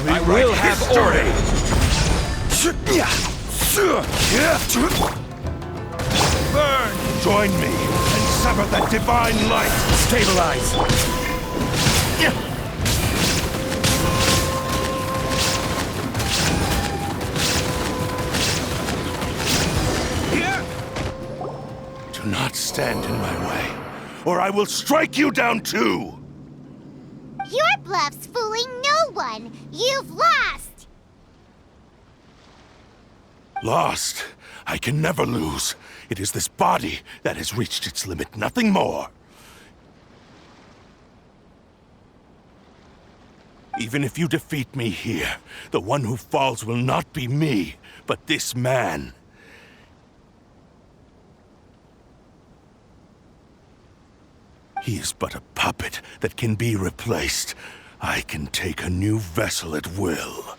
I will have order! Burn! Join me and sever that divine light! Stabilize! Do not stand in my way, or I will strike you down too! Your bluff's fooling no one! You've lost! Lost? I can never lose. It is this body that has reached its limit, nothing more. Even if you defeat me here, the one who falls will not be me, but this man. He is but a puppet that can be replaced. I can take a new vessel at will.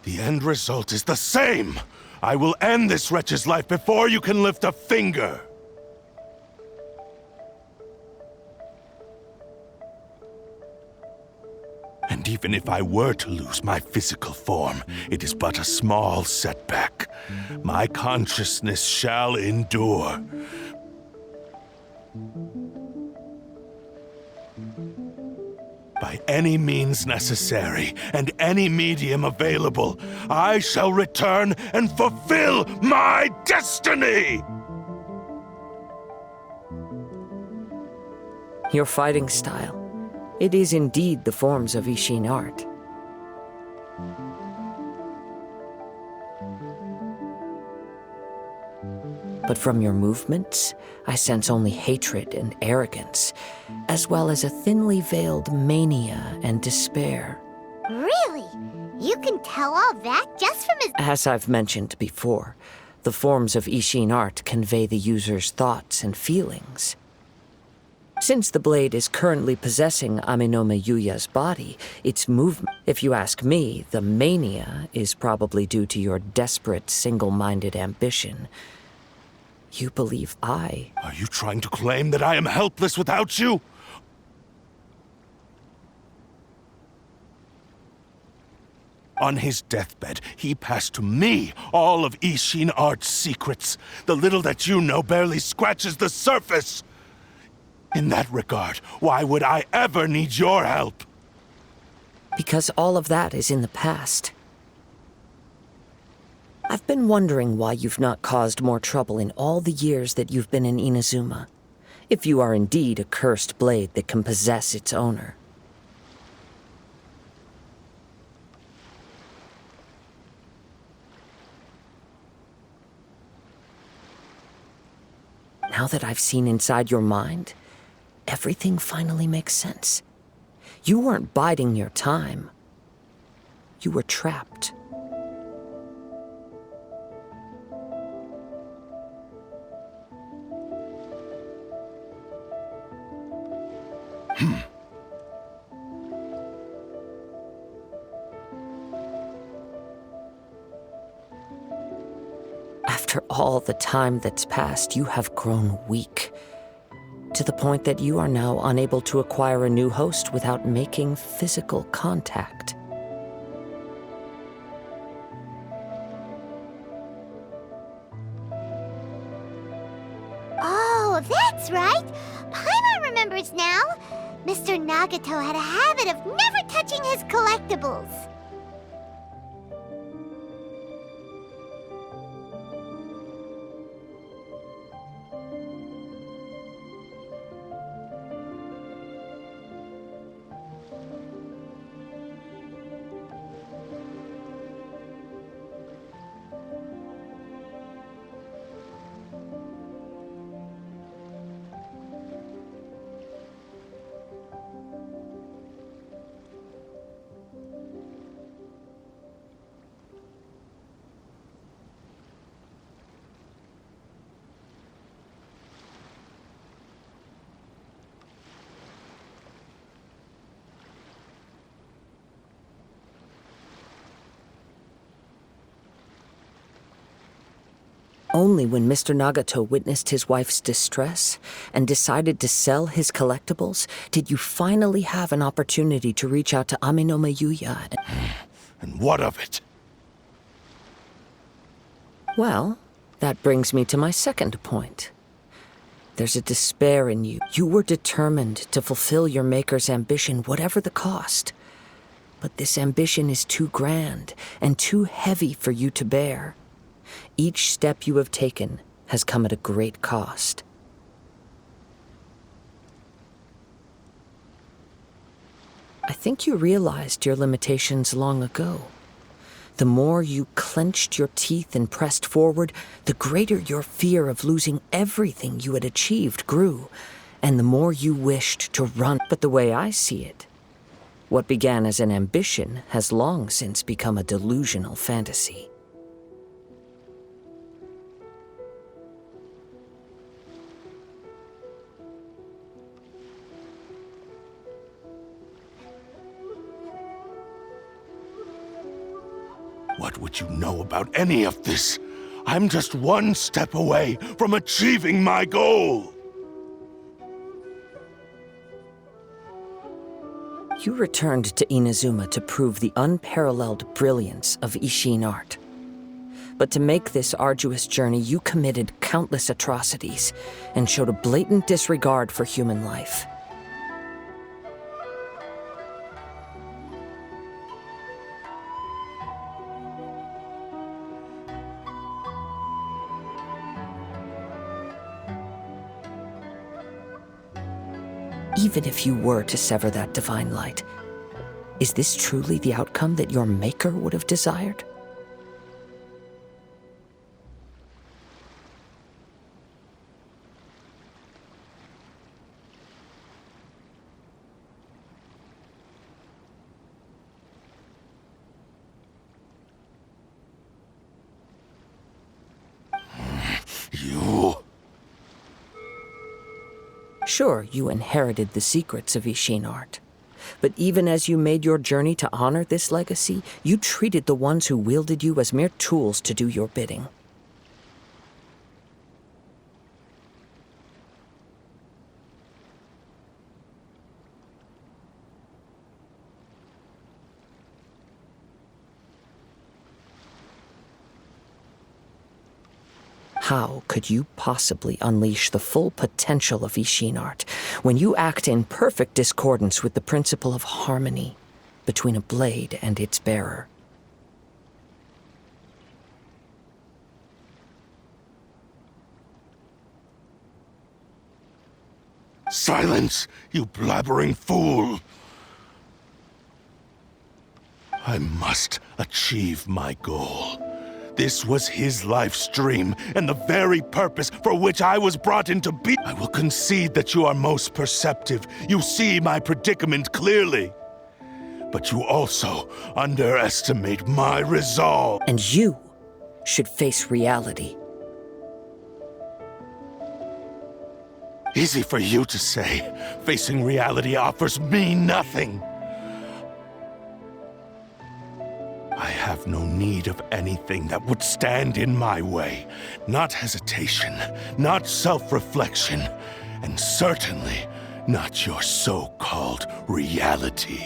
The end result is the same! I will end this wretch's life before you can lift a finger! And even if I were to lose my physical form, it is but a small setback. My consciousness shall endure. By any means necessary, and any medium available, I shall return and fulfill my destiny! Your fighting style. It is indeed the forms of Ishin art. But from your movements, I sense only hatred and arrogance, as well as a thinly veiled mania and despair. Really? You can tell all that just from his... As I've mentioned before, the forms of Ishin art convey the user's thoughts and feelings. Since the blade is currently possessing Aminome Yuya's body, its movement, if you ask me, the mania is probably due to your desperate, single-minded ambition. You believe I... Are you trying to claim that I am helpless without you? On his deathbed, he passed to me all of Ishin art's secrets. The little that you know barely scratches the surface. In that regard, why would I ever need your help? Because all of that is in the past. I've been wondering why you've not caused more trouble in all the years that you've been in Inazuma. If you are indeed a cursed blade that can possess its owner. Now that I've seen inside your mind, everything finally makes sense. You weren't biding your time. You were trapped. After all the time that's passed, you have grown weak. To the point that you are now unable to acquire a new host without making physical contact. Oh, that's right! Paimon remembers now! Mr. Nagato had a habit of never touching his collectibles. Only when Mr. Nagato witnessed his wife's distress and decided to sell his collectibles did you finally have an opportunity to reach out to Aminoma Yuya. And what of it? Well, that brings me to my second point. There's a despair in you. You were determined to fulfill your maker's ambition, whatever the cost. But this ambition is too grand and too heavy for you to bear. Each step you have taken has come at a great cost. I think you realized your limitations long ago. The more you clenched your teeth and pressed forward, the greater your fear of losing everything you had achieved grew, and the more you wished to run. But the way I see it, what began as an ambition has long since become a delusional fantasy. What would you know about any of this? I'm just one step away from achieving my goal! You returned to Inazuma to prove the unparalleled brilliance of Ishin art. But to make this arduous journey, you committed countless atrocities and showed a blatant disregard for human life. Even if you were to sever that divine light, is this truly the outcome that your maker would have desired? You... Sure, you inherited the secrets of Ishin art. But even as you made your journey to honor this legacy, you treated the ones who wielded you as mere tools to do your bidding. How could you possibly unleash the full potential of Ishin art when you act in perfect discordance with the principle of harmony between a blade and its bearer? Silence, you blabbering fool! I must achieve my goal. This was his life's dream, and the very purpose for which I was brought into being. I will concede that you are most perceptive. You see my predicament clearly. But you also underestimate my resolve. And you should face reality. Easy for you to say. Facing reality offers me nothing. I have no need of anything that would stand in my way. Not hesitation, not self-reflection, and certainly not your so-called reality.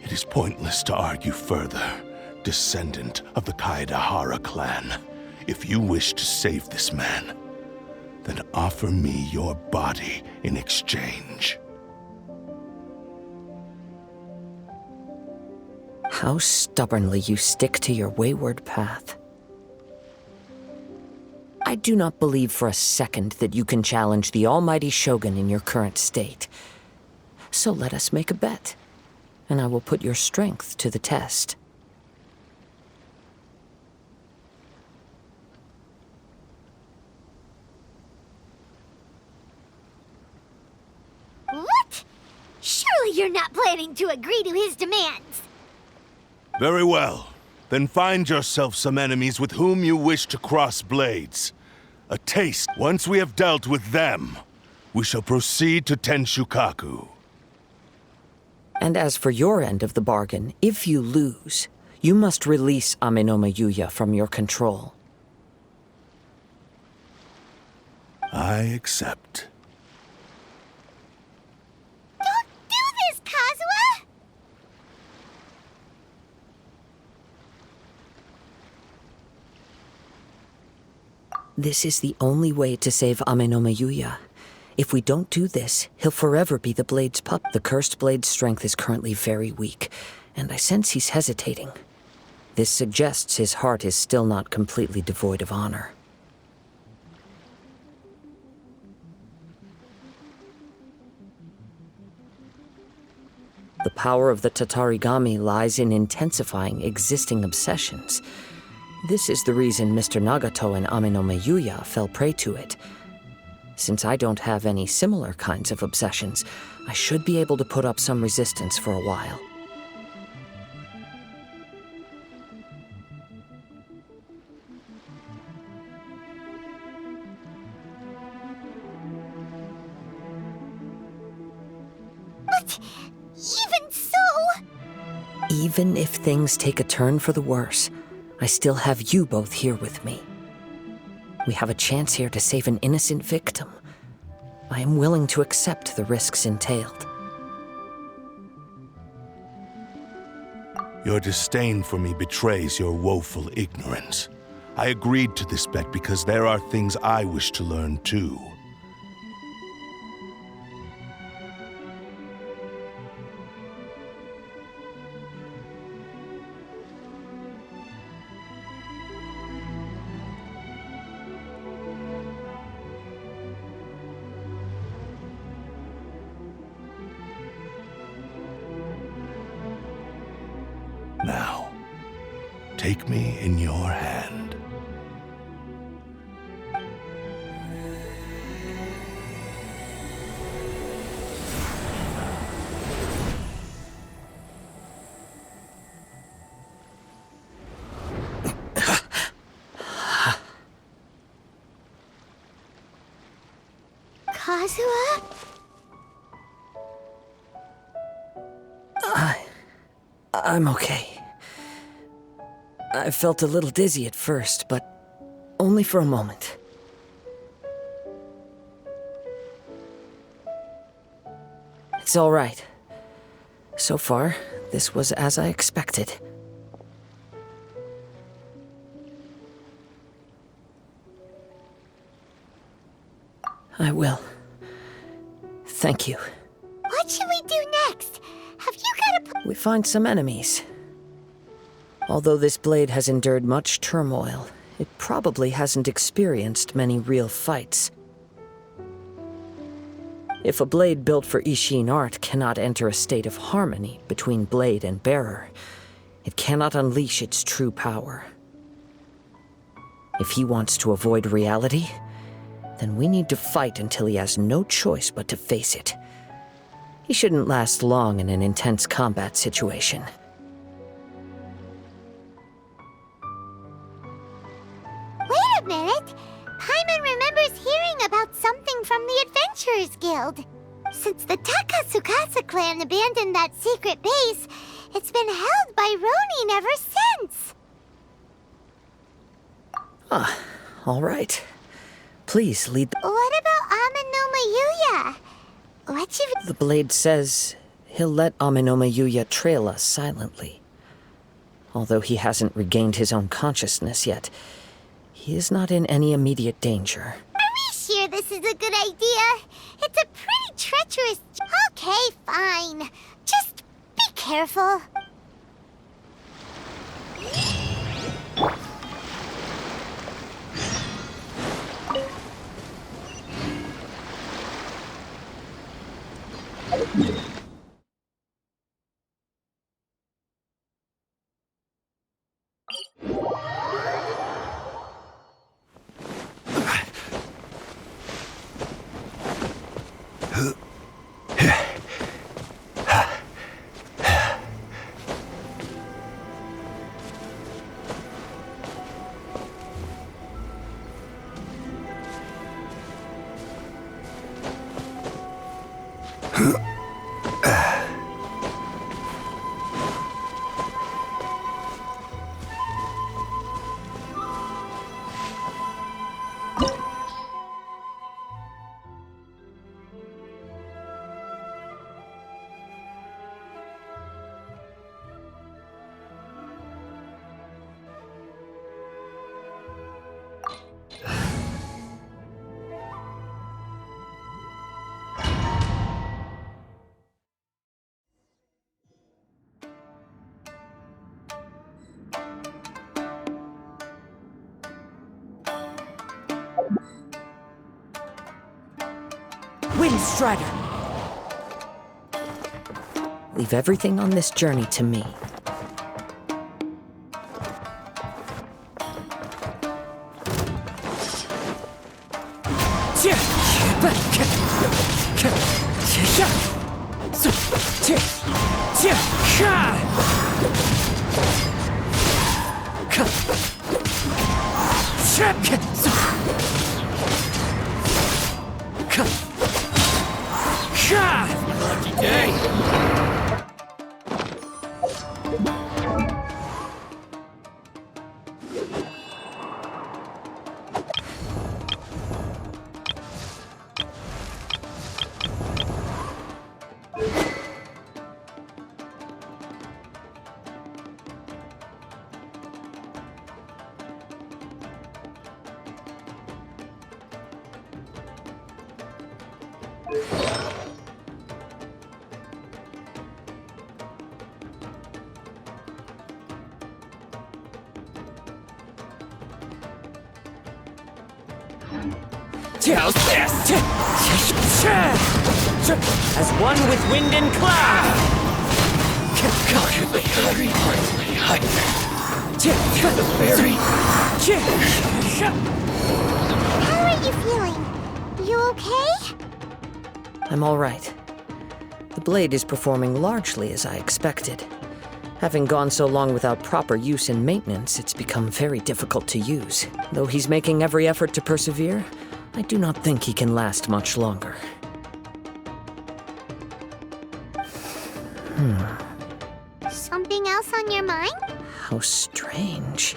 It is pointless to argue further, descendant of the Kaedahara clan. If you wish to save this man, then offer me your body in exchange. How stubbornly you stick to your wayward path. I do not believe for a second that you can challenge the almighty Shogun in your current state. So let us make a bet, and I will put your strength to the test. What? Surely you're not planning to agree to his demands. Very well. Then find yourself some enemies with whom you wish to cross blades. A taste. Once we have dealt with them, We shall proceed to Tenshukaku. And as for your end of the bargain, if you lose, you must release Amenoma Yuya from your control. I accept. Don't do this, Kazuha! This is the only way to save Amenoma Yuya. If we don't do this, he'll forever be the Blade's pup. The Cursed Blade's strength is currently very weak, and I sense he's hesitating. This suggests his heart is still not completely devoid of honor. The power of the Tatarigami lies in intensifying existing obsessions. This is the reason Mr. Nagato and Amenoma Yuya fell prey to it. Since I don't have any similar kinds of obsessions, I should be able to put up some resistance for a while. But even so... Even if things take a turn for the worse, I still have you both here with me. We have a chance here to save an innocent victim. I am willing to accept the risks entailed. Your disdain for me betrays your woeful ignorance. I agreed to this bet because there are things I wish to learn too. Now, take me in your hand. Kazuha? I'm okay. I felt a little dizzy at first, but only for a moment. It's all right. So far, this was as I expected. I will. Thank you. What should we do next? Have you got a... We find some enemies. Although this blade has endured much turmoil, it probably hasn't experienced many real fights. If a blade built for Ishin art cannot enter a state of harmony between blade and bearer, it cannot unleash its true power. If he wants to avoid reality, then we need to fight until he has no choice but to face it. He shouldn't last long in an intense combat situation. Wait a minute! Paimon remembers hearing about something from the Adventurers Guild. Since the Takasukasa clan abandoned that secret base, it's been held by Ronin ever since. Ah, all right. Please lead the... What about Amenoma Yuya? What should... The blade says he'll let Amenoma Yuya trail us silently. Although he hasn't regained his own consciousness yet, he is not in any immediate danger. Are we sure this is a good idea? It's a pretty treacherous... Okay, fine. Just be careful. Wind Strider! Leave everything on this journey to me. Lucky day. How's this? As one with wind and cloud! The very the very. How are you feeling? You okay? I'm all right. The blade is performing largely as I expected. Having gone so long without proper use and maintenance, it's become very difficult to use. Though he's making every effort to persevere, I do not think he can last much longer. Something else on your mind? How strange.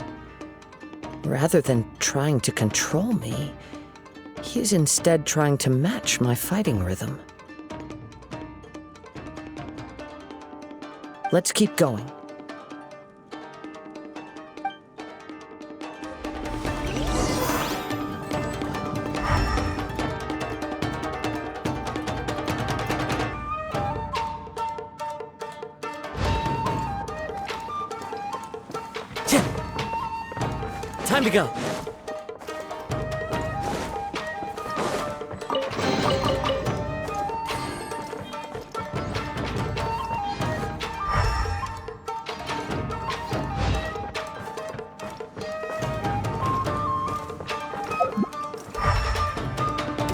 Rather than trying to control me, he is instead trying to match my fighting rhythm. Let's keep going. Time to go.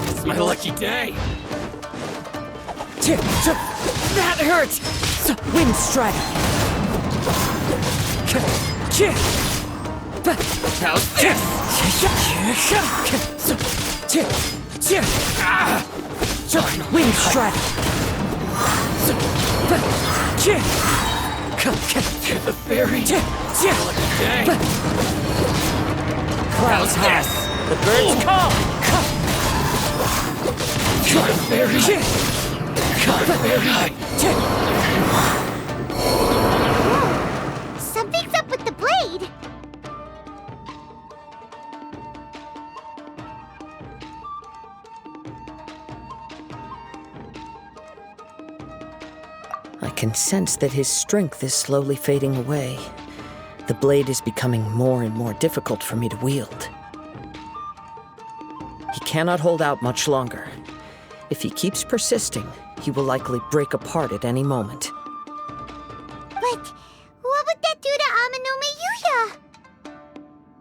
It's my lucky day. That hurts! Wind Strider! How's this? Wind Strider! The very lucky day. Clouds How's high. The birds call! The very Something's up with the blade! I can sense that his strength is slowly fading away. The blade is becoming more and more difficult for me to wield. He cannot hold out much longer. If he keeps persisting, he will likely break apart at any moment. But what would that do to Aminome Yuya?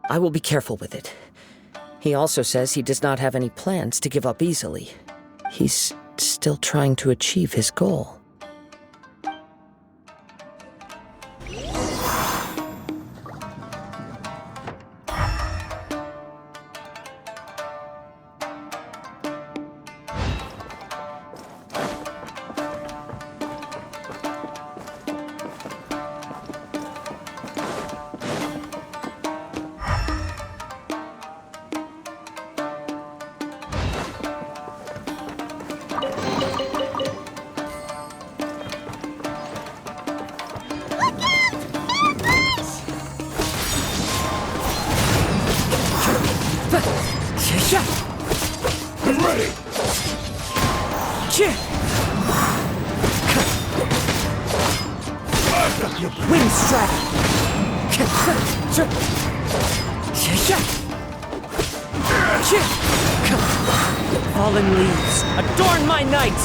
I will be careful with it. He also says he does not have any plans to give up easily. He's still trying to achieve his goal. I'm ready! Wind Strider! Fallen leaves, adorn my night!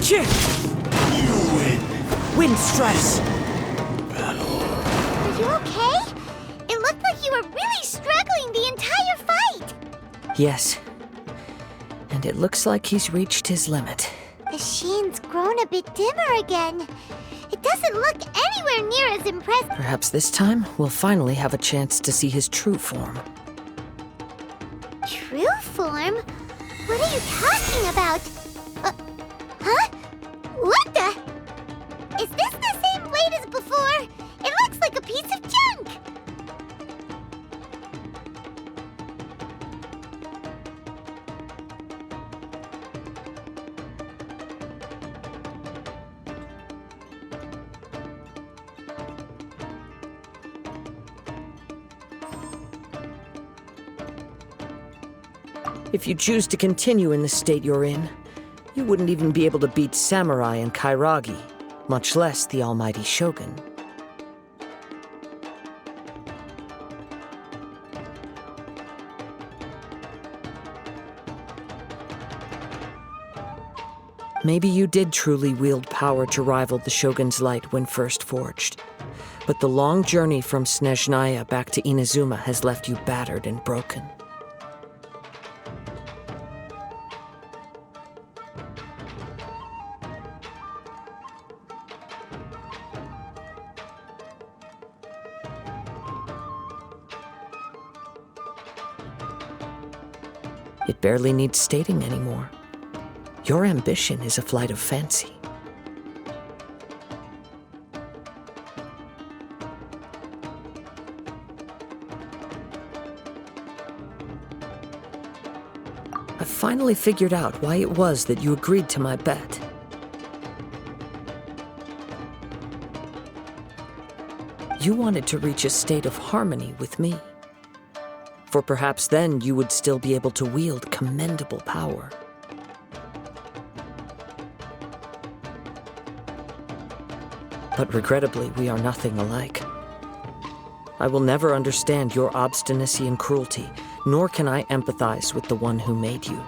You win. Wind stress! Are you okay? It looked like you were really struggling the entire fight. Yes. And it looks like he's reached his limit. The sheen's grown a bit dimmer again. It doesn't look anywhere near as impressive. Perhaps this time we'll finally have a chance to see his true form. True form? What are you talking about? Huh? What the? Is this the same blade as before? It looks like a piece of junk! If you choose to continue in the state you're in, you wouldn't even be able to beat Samurai and Kairagi, much less the almighty Shogun. Maybe you did truly wield power to rival the Shogun's light when first forged, but the long journey from Snezhnaya back to Inazuma has left you battered and broken. It barely needs stating anymore. Your ambition is a flight of fancy. I finally figured out why it was that you agreed to my bet. You wanted to reach a state of harmony with me. For perhaps then you would still be able to wield commendable power. But regrettably, we are nothing alike. I will never understand your obstinacy and cruelty, nor can I empathize with the one who made you.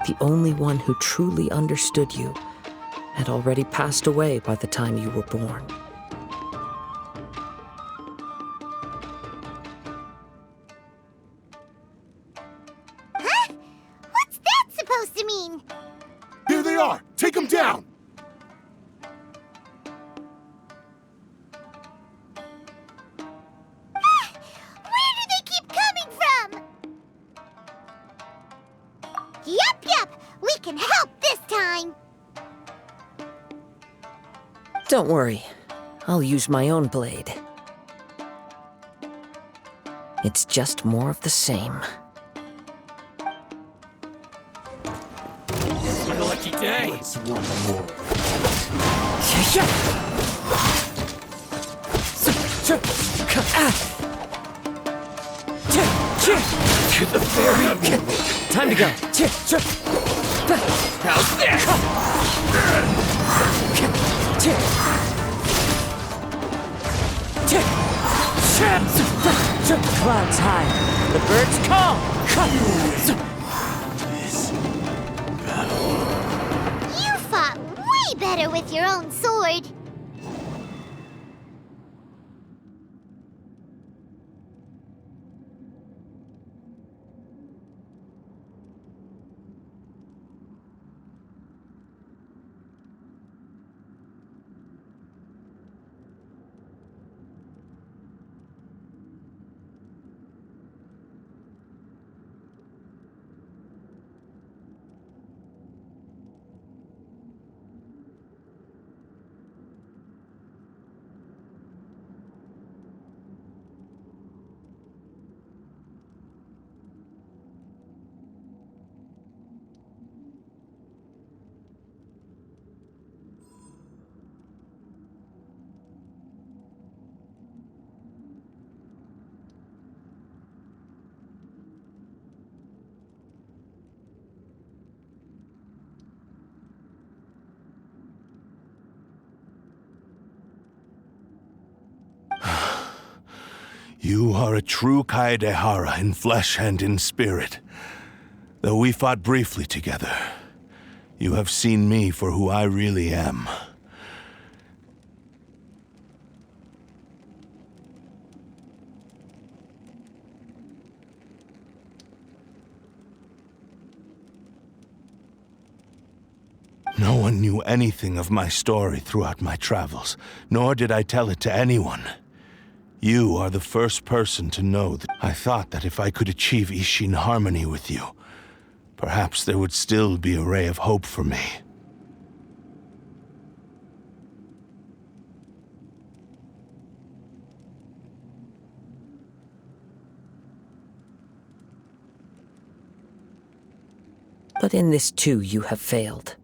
The only one who truly understood you had already passed away by the time you were born. Huh? What's that supposed to mean? Here they are! Take them down! Where do they keep coming from? Yup, we can help this time. Don't worry, I'll use my own blade. It's just more of the same. It's my lucky day. It's one more. To the very Time to go. How's this? Clouds high, the birds call. You fought way better with your own sword. You are a true Kaedehara in flesh and in spirit. Though we fought briefly together, you have seen me for who I really am. No one knew anything of my story throughout my travels, nor did I tell it to anyone. You are the first person to know that. I thought that if I could achieve Ishin harmony with you, perhaps there would still be a ray of hope for me. But in this too, you have failed.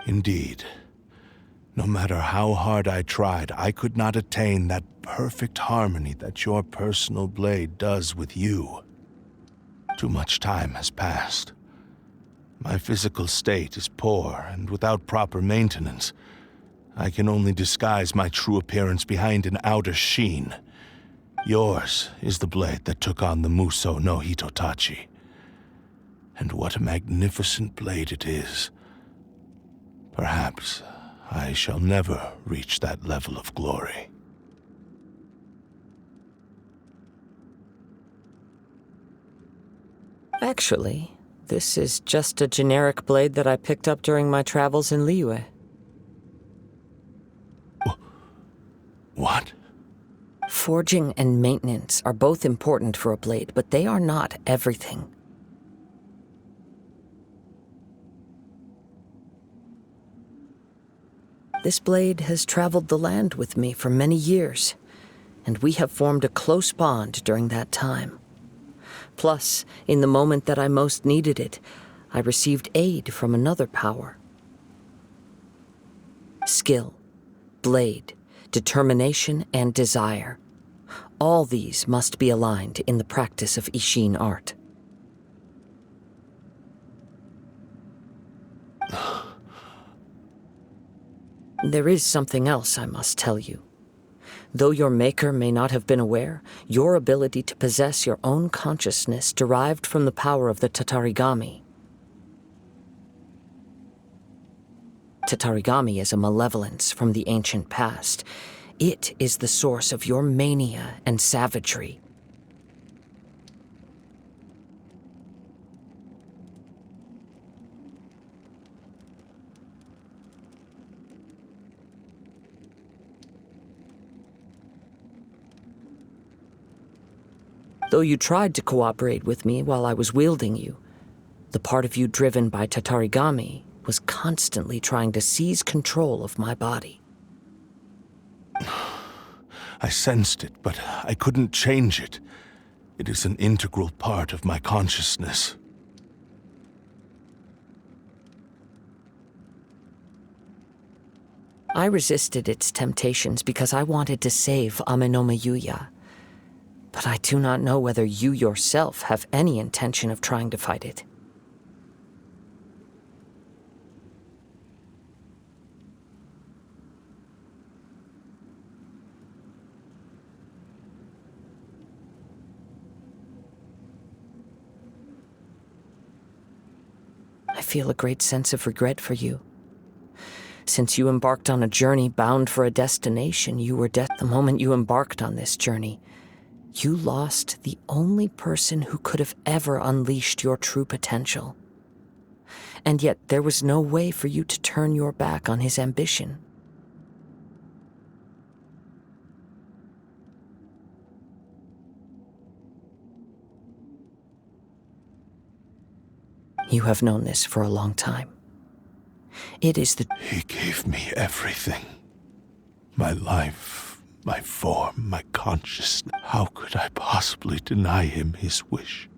Indeed. No matter how hard I tried, I could not attain that perfect harmony that your personal blade does with you. Too much time has passed. My physical state is poor, and without proper maintenance, I can only disguise my true appearance behind an outer sheen. Yours is the blade that took on the Muso no Hitotachi. And what a magnificent blade it is. Perhaps I shall never reach that level of glory. Actually, this is just a generic blade that I picked up during my travels in Liyue. What? Forging and maintenance are both important for a blade, but they are not everything. This blade has traveled the land with me for many years, and we have formed a close bond during that time. Plus, in the moment that I most needed it, I received aid from another power. Skill, blade, determination, and desire. All these must be aligned in the practice of Ishin art. There is something else I must tell you. Though your maker may not have been aware, your ability to possess your own consciousness derived from the power of the Tatarigami. Tatarigami is a malevolence from the ancient past. It is the source of your mania and savagery. Though you tried to cooperate with me while I was wielding you, the part of you driven by Tatarigami was constantly trying to seize control of my body. I sensed it, but I couldn't change it. It is an integral part of my consciousness. I resisted its temptations because I wanted to save Amenoma Yuya. But I do not know whether you yourself have any intention of trying to fight it. I feel a great sense of regret for you. Since you embarked on a journey bound for a destination, you were the moment you embarked on this journey, you lost the only person who could have ever unleashed your true potential. And yet there was no way for you to turn your back on his ambition. You have known this for a long time. It is the... He gave me everything. My life, my form, my consciousness. How could I possibly deny him his wish?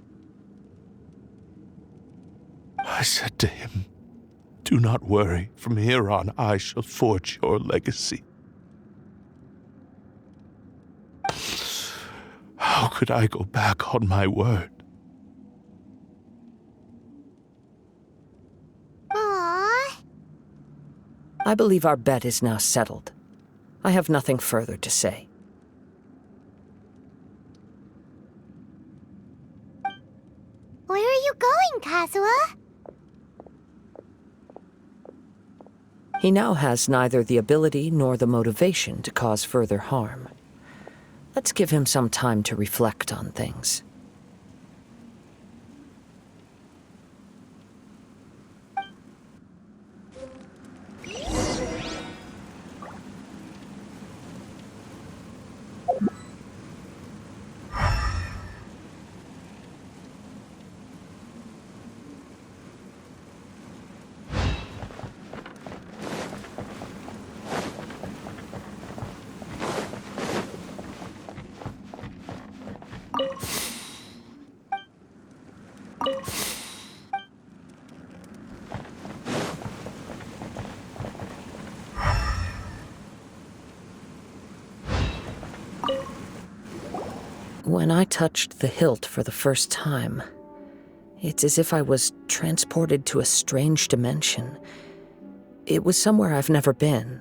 I said to him, "Do not worry. From here on, I shall forge your legacy." How could I go back on my word? Aww. I believe our bet is now settled. I have nothing further to say. going, Kazuha? He now has neither the ability nor the motivation to cause further harm. Let's give him some time to reflect on things. When I touched the hilt for the first time, it's as if I was transported to a strange dimension. It was somewhere I've never been.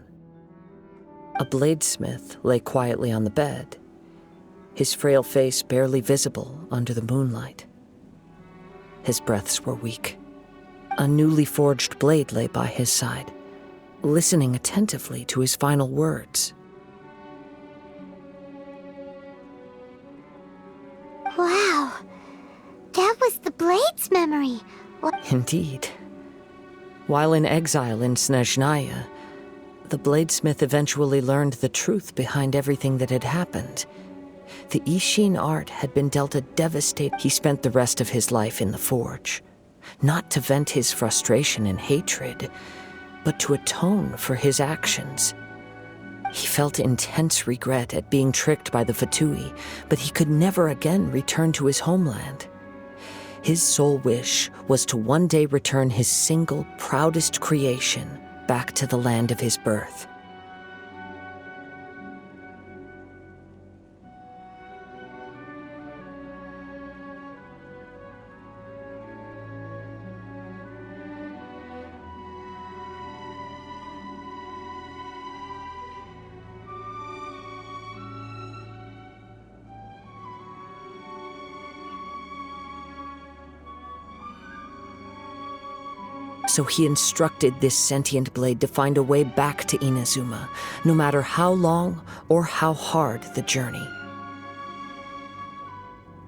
A bladesmith lay quietly on the bed, his frail face barely visible under the moonlight. His breaths were weak. A newly forged blade lay by his side, listening attentively to his final words. Wow, that was the Blade's memory. Indeed. While in exile in Snezhnaya, the bladesmith eventually learned the truth behind everything that had happened. The Ishin art had been dealt a devastating. He spent the rest of his life in the forge, not to vent his frustration and hatred, but to atone for his actions. He felt intense regret at being tricked by the Fatui, but he could never again return to his homeland. His sole wish was to one day return his single, proudest creation back to the land of his birth. So he instructed this sentient blade to find a way back to Inazuma, no matter how long or how hard the journey.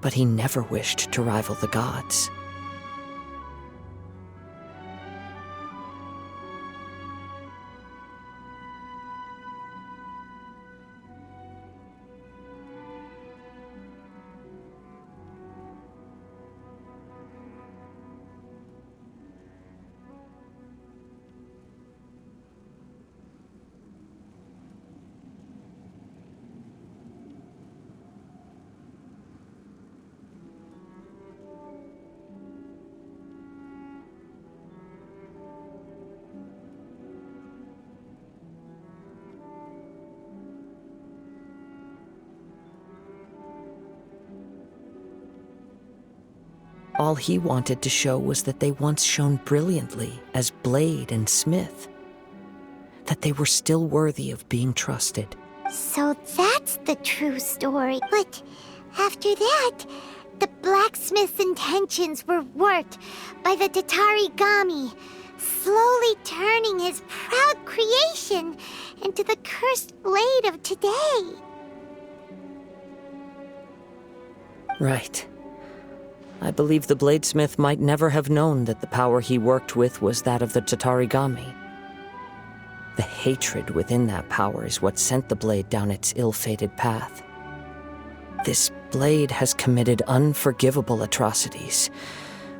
But he never wished to rival the gods. All he wanted to show was that they once shone brilliantly as blade and smith, that they were still worthy of being trusted. So that's the true story. But after that, the blacksmith's intentions were warped by the Tatarigami, slowly turning his proud creation into the cursed blade of today. Right. I believe the bladesmith might never have known that the power he worked with was that of the Tatarigami. The hatred within that power is what sent the blade down its ill-fated path. This blade has committed unforgivable atrocities,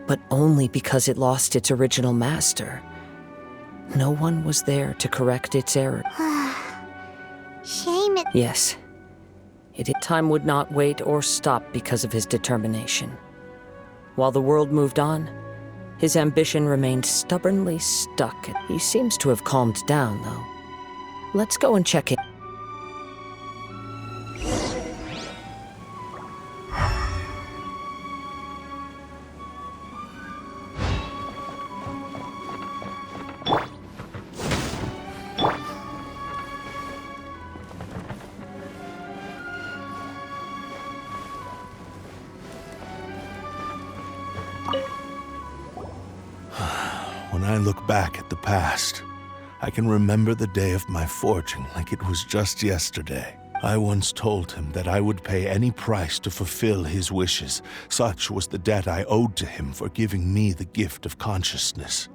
but only because it lost its original master. No one was there to correct its error. Shame it. Yes. Time would not wait or stop because of his determination. While the world moved on, his ambition remained stubbornly stuck. He seems to have calmed down, though. Let's go and check in. I look back at the past, I can remember the day of my forging like it was just yesterday. I once told him that I would pay any price to fulfill his wishes. Such was the debt I owed to him for giving me the gift of consciousness.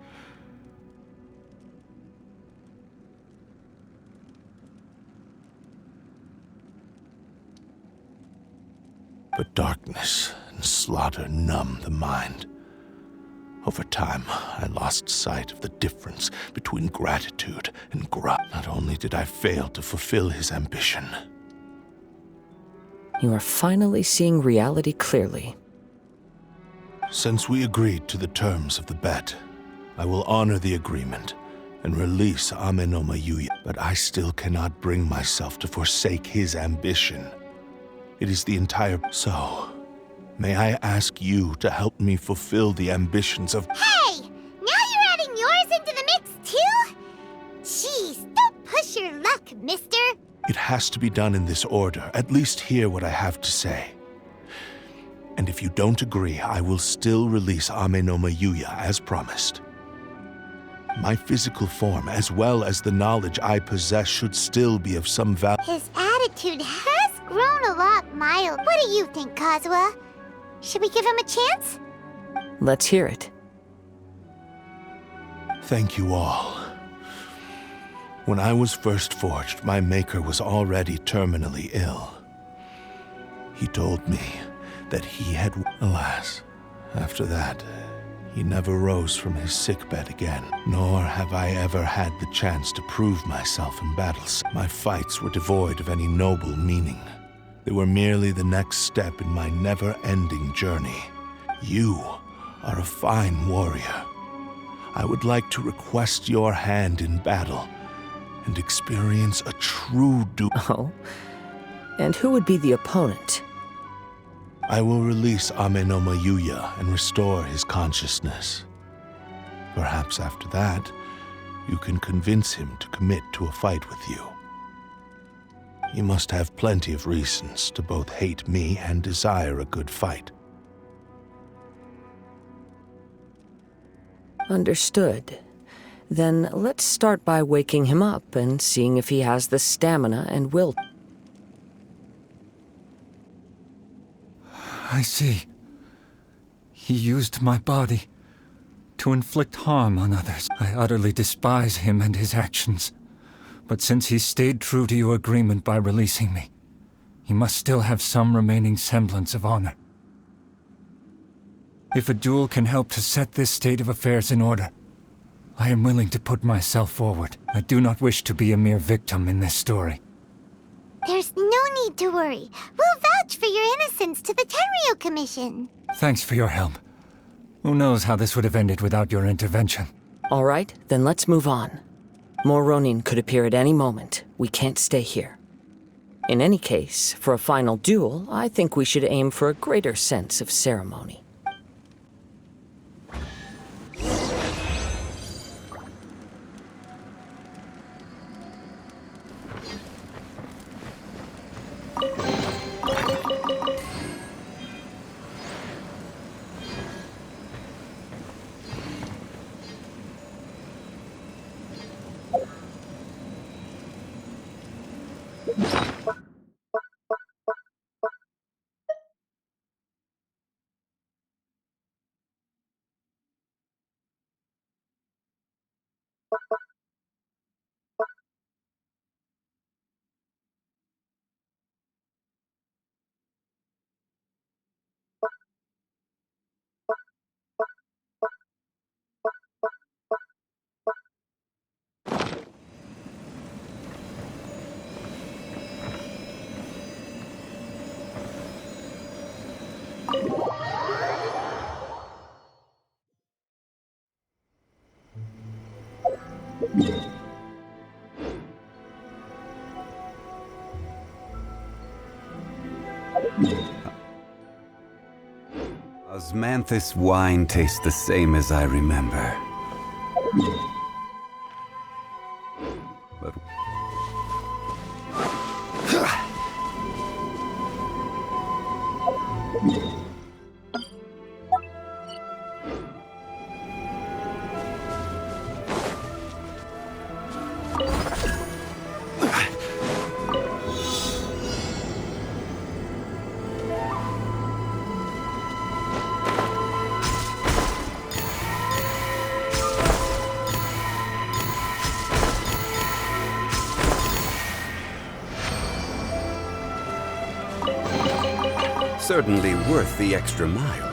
But darkness and slaughter numb the mind. Over time, I lost sight of the difference between gratitude and Not only did I fail to fulfill his ambition. You are finally seeing reality clearly. Since we agreed to the terms of the bet, I will honor the agreement and release Amenoma Yuya. But I still cannot bring myself to forsake his ambition. It is the entire... So, may I ask you to help me fulfill the ambitions of... Hey! Now you're adding yours into the mix, too? Jeez, don't push your luck, mister. It has to be done in this order. At least hear what I have to say. And if you don't agree, I will still release Amenoma Yuya as promised. My physical form, as well as the knowledge I possess, should still be of some value. His attitude has grown a lot mild. What do you think, Kazuha? Should we give him a chance? Let's hear it. Thank you all. When I was first forged, my maker was already terminally ill. He told me that he had... Alas, after that, he never rose from his sickbed again. Nor have I ever had the chance to prove myself in battles. My fights were devoid of any noble meaning. They were merely the next step in my never-ending journey. You are a fine warrior. I would like to request your hand in battle and experience a true Oh? And who would be the opponent? I will release Amenoma Yuya and restore his consciousness. Perhaps after that, you can convince him to commit to a fight with you. He must have plenty of reasons to both hate me and desire a good fight. Understood. Then let's start by waking him up and seeing if he has the stamina and will. I see. He used my body to inflict harm on others. I utterly despise him and his actions. But since he stayed true to your agreement by releasing me, he must still have some remaining semblance of honor. If a duel can help to set this state of affairs in order, I am willing to put myself forward. I do not wish to be a mere victim in this story. There's no need to worry. We'll vouch for your innocence to the Tenryo Commission. Thanks for your help. Who knows how this would have ended without your intervention. All right, then let's move on. More Ronin could appear at any moment. We can't stay here. In any case, for a final duel, I think we should aim for a greater sense of ceremony. Osmanthus wine tastes the same as I remember. But... Certainly worth the extra mile.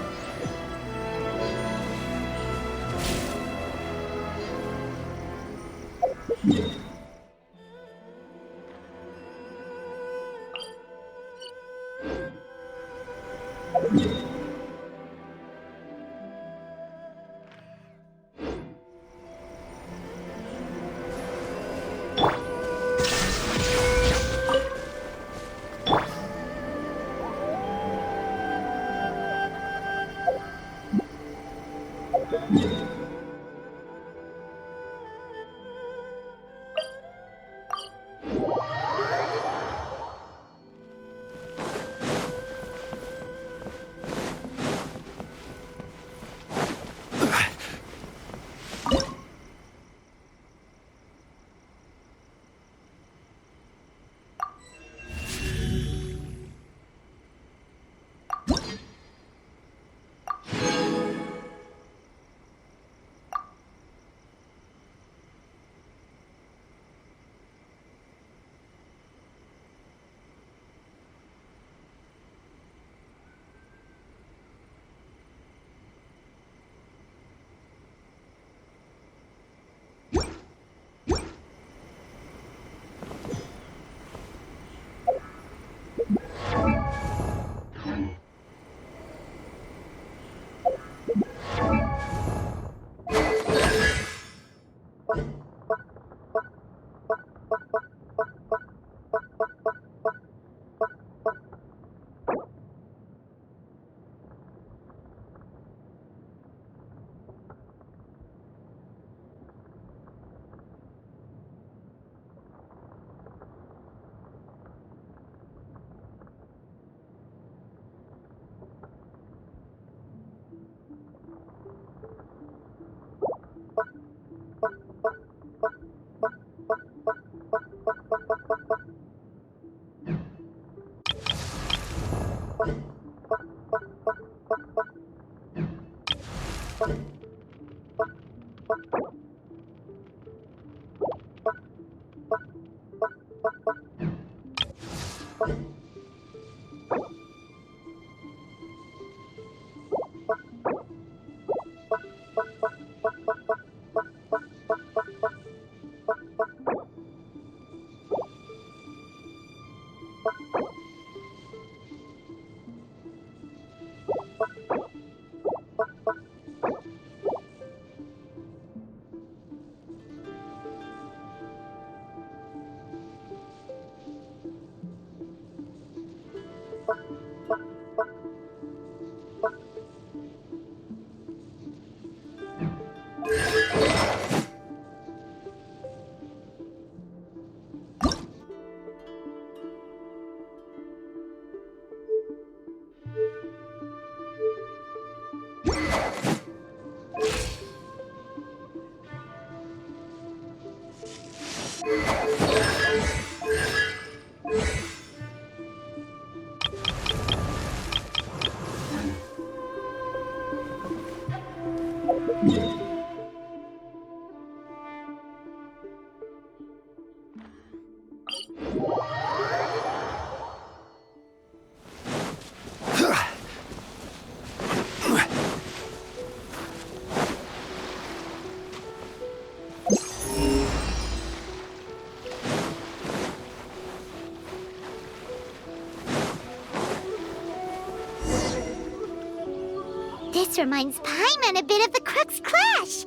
This reminds Paimon a bit of the Crux Clash.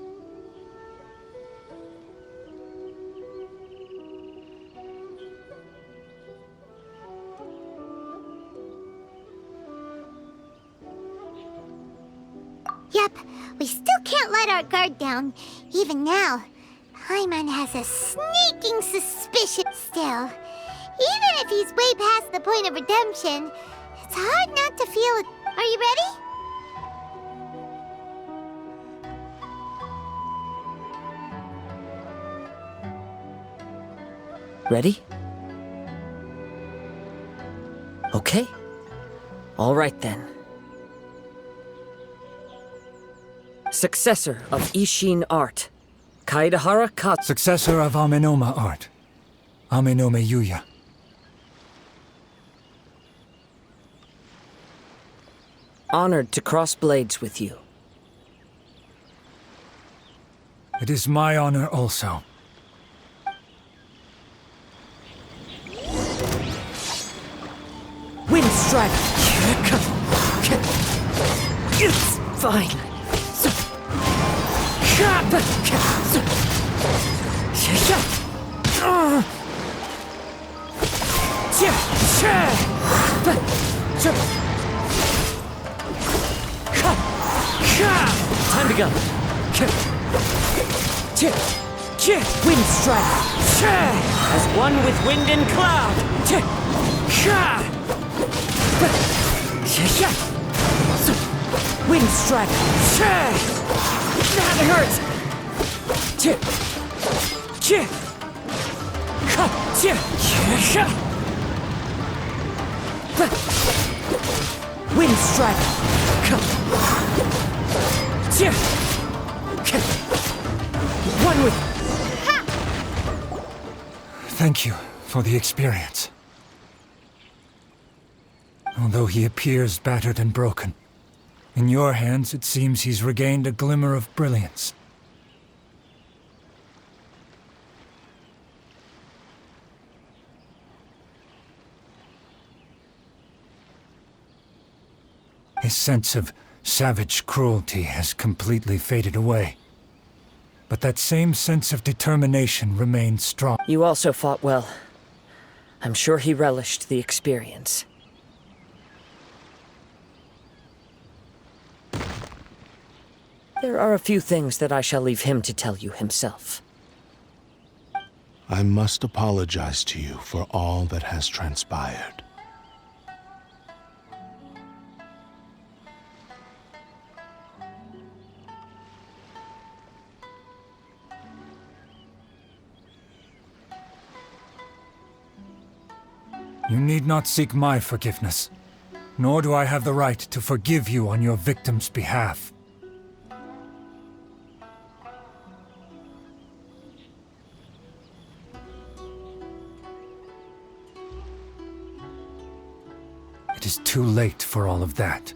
Yep, we still can't let our guard down. Even now, Paimon has a sneaking suspicion still. Even if he's way past the point of redemption, it's hard not to feel it. Are you ready? Ready? Okay. All right then. Successor of Ishin art, Kaedahara Ka... Successor of Amenoma art, Amenome Yuya. Honored to cross blades with you. It is my honor also. Wind strike! It's fine. Time to go. Wind strike. As one with wind and cloud. Wind strike. That hurts. Wind strike. One with... Thank you for the experience. Although he appears battered and broken, in your hands it seems he's regained a glimmer of brilliance. His sense of savage cruelty has completely faded away. But that same sense of determination remains strong. You also fought well. I'm sure he relished the experience. There are a few things that I shall leave him to tell you himself. I must apologize to you for all that has transpired. You need not seek my forgiveness, nor do I have the right to forgive you on your victim's behalf. It is too late for all of that.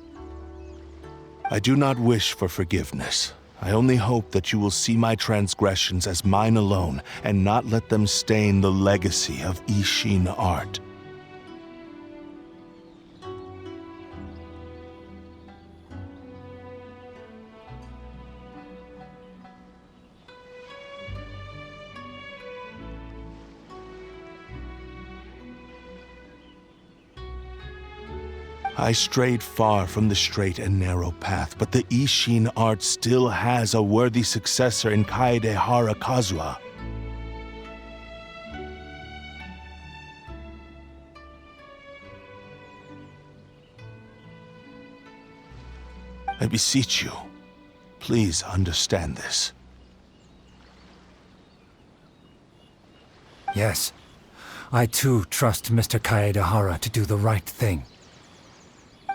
I do not wish for forgiveness. I only hope that you will see my transgressions as mine alone, and not let them stain the legacy of Ishin art. I strayed far from the straight and narrow path, but the Ishin art still has a worthy successor in Kaedehara Kazuha. I beseech you, please understand this. Yes, I too trust Mr. Kaedehara to do the right thing.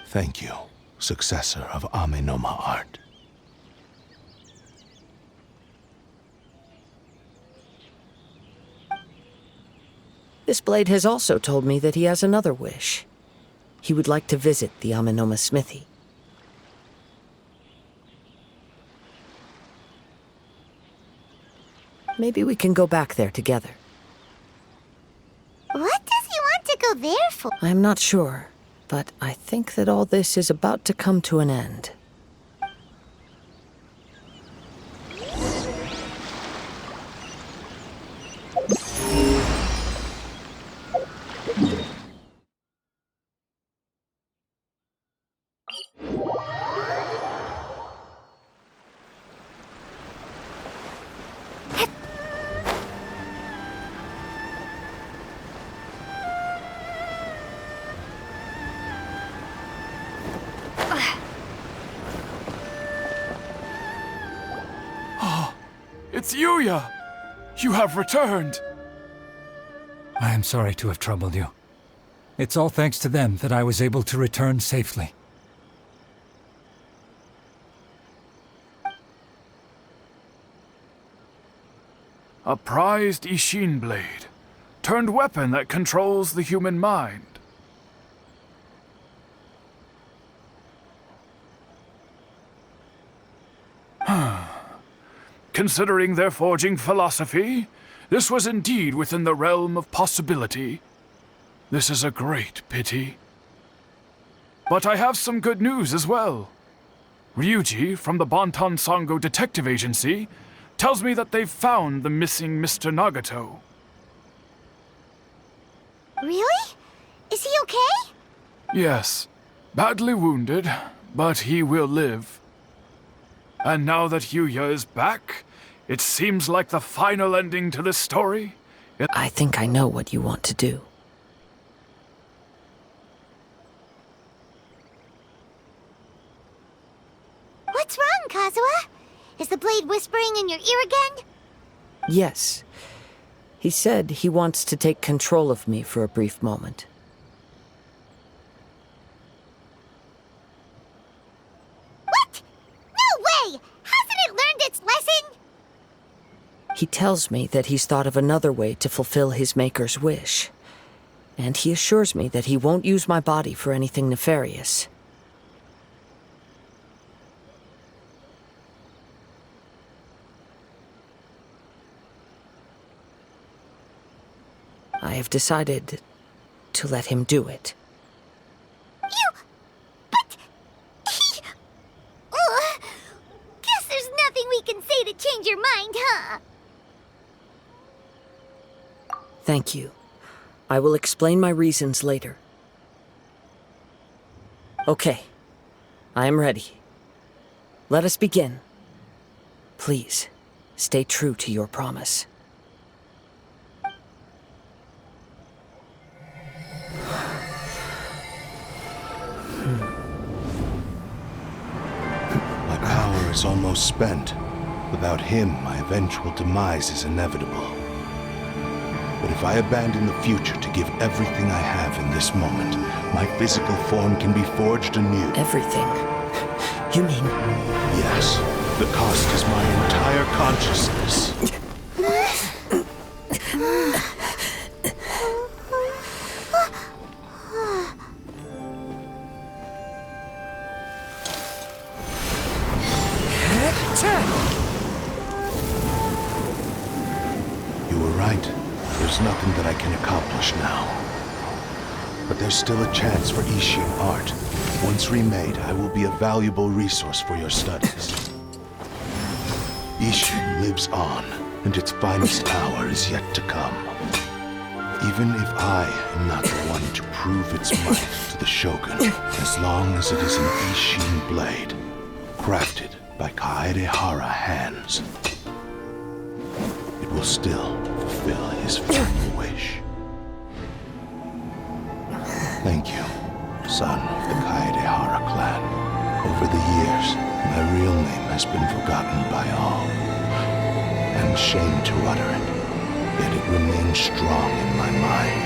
Thank you, successor of Amenoma art. This blade has also told me that he has another wish. He would like to visit the Amenoma smithy. Maybe we can go back there together. What does he want to go there for? I'm not sure, but I think that all this is about to come to an end. It's Yuya! You have returned! I am sorry to have troubled you. It's all thanks to them that I was able to return safely. A prized Ishin blade, turned weapon that controls the human mind. Considering their forging philosophy, this was indeed within the realm of possibility. This is a great pity. But I have some good news as well. Ryuji, from the Bonton Sango Detective Agency, tells me that they've found the missing Mr. Nagato. Really? Is he okay? Yes, badly wounded, but he will live. And now that Yuya is back, it seems like the final ending to this story. I think I know what you want to do. What's wrong, Kazuha? Is the blade whispering in your ear again? Yes. He said he wants to take control of me for a brief moment. What? No way! Hasn't it learned its lesson? He tells me that he's thought of another way to fulfill his maker's wish. And he assures me that he won't use my body for anything nefarious. I have decided to let him do it. But... Guess there's nothing we can say to change your mind, huh? Thank you. I will explain my reasons later. Okay. I am ready. Let us begin. Please, stay true to your promise. My power is almost spent. Without him, my eventual demise is inevitable. But if I abandon the future to give everything I have in this moment, my physical form can be forged anew. Everything? You mean... Yes, the cost is my entire consciousness. You were right. There's nothing that I can accomplish now. But there's still a chance for Ishin art. Once remade, I will be a valuable resource for your studies. Ishin lives on, and its finest hour is yet to come. Even if I am not the one to prove its might to the Shogun, as long as it is an Ishin blade, crafted by Kaedehara hands, it will still fulfill his final wish. Thank you, son of the Kaedehara clan. Over the years, my real name has been forgotten by all, and shame to utter it, yet it remains strong in my mind.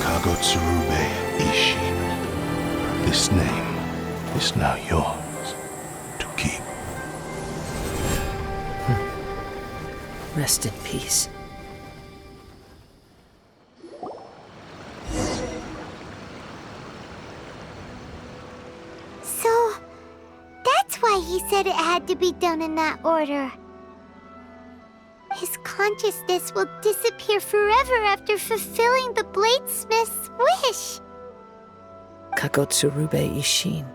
Kagotsurube Ishin. This name is now yours to keep. Rest in peace. So, that's why he said it had to be done in that order. His consciousness will disappear forever after fulfilling the bladesmith's wish. Kagotsurube Ishin.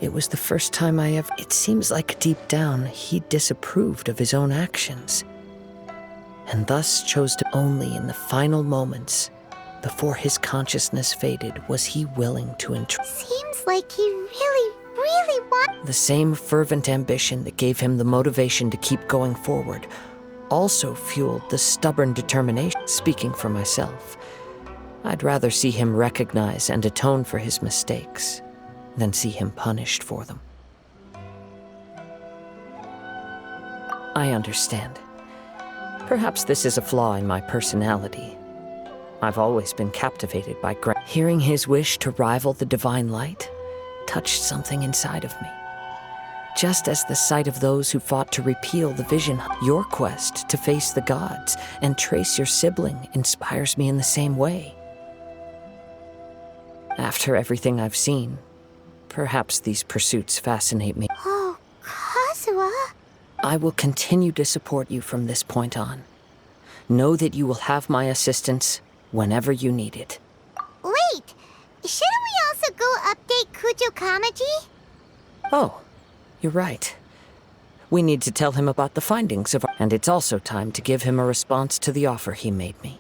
It was the first time I ever... It seems like deep down he disapproved of his own actions, and thus chose to only in the final moments, before his consciousness faded, was he willing to Seems like he really wants... The same fervent ambition that gave him the motivation to keep going forward also fueled the stubborn determination. Speaking for myself, I'd rather see him recognize and atone for his mistakes than see him punished for them. I understand. Perhaps this is a flaw in my personality. I've always been captivated by hearing his wish to rival the divine light touched something inside of me. Just as the sight of those who fought to repeal the vision, your quest to face the gods and trace your sibling inspires me in the same way. After everything I've seen, Perhaps these pursuits fascinate me. Oh, Kazuha. I will continue to support you from this point on. Know that you will have my assistance whenever you need it. Wait, shouldn't we also go update Kujo Kamaji? Oh, you're right. We need to tell him about the findings of our... And it's also time to give him a response to the offer he made me.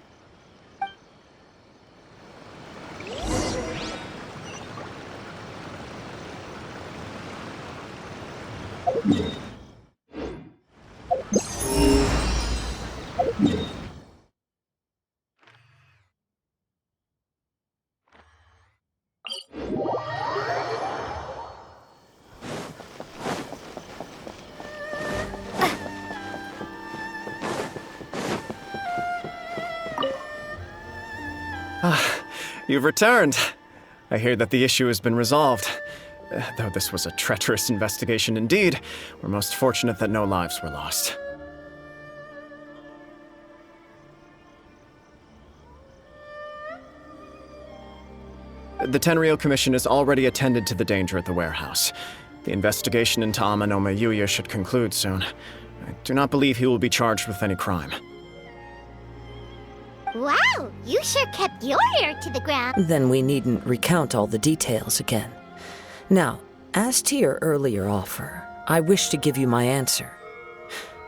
You've returned. I hear that the issue has been resolved. Though this was a treacherous investigation indeed, we're most fortunate that no lives were lost. The Tenryou Commission has already attended to the danger at the warehouse. The investigation into Amanome Yuya should conclude soon. I do not believe he will be charged with any crime. Wow, you sure kept your ear to the ground. Then we needn't recount all the details again. Now, as to your earlier offer, I wish to give you my answer.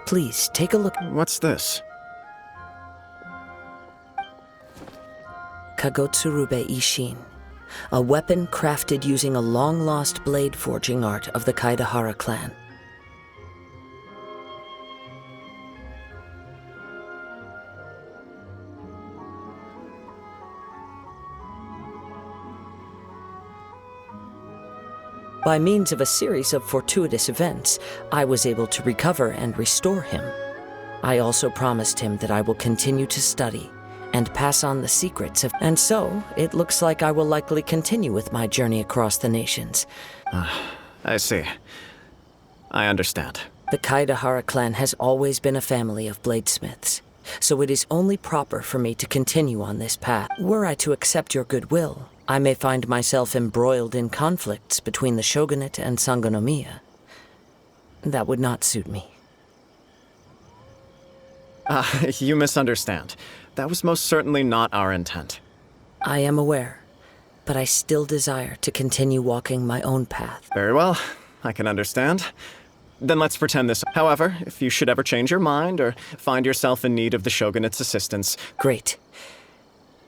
Please, take a look. What's this? Kagotsurube Ishin, a weapon crafted using a long-lost blade forging art of the Kaidahara clan. By means of a series of fortuitous events, I was able to recover and restore him. I also promised him that I will continue to study and pass on the secrets of... And so, it looks like I will likely continue with my journey across the nations. I see. I understand. The Kaidahara clan has always been a family of bladesmiths, so it is only proper for me to continue on this path. Were I to accept your goodwill, I may find myself embroiled in conflicts between the shogunate and Sangonomiya. That would not suit me. You misunderstand. That was most certainly not our intent. I am aware, but I still desire to continue walking my own path. Very well. I can understand. Then let's pretend this. However, if you should ever change your mind or find yourself in need of the shogunate's assistance... Great.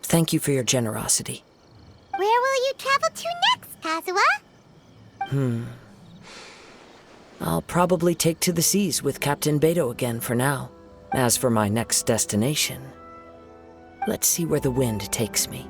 Thank you for your generosity. Where will you travel to next, Kazuha? I'll probably take to the seas with Captain Beto again for now. As for my next destination, let's see where the wind takes me.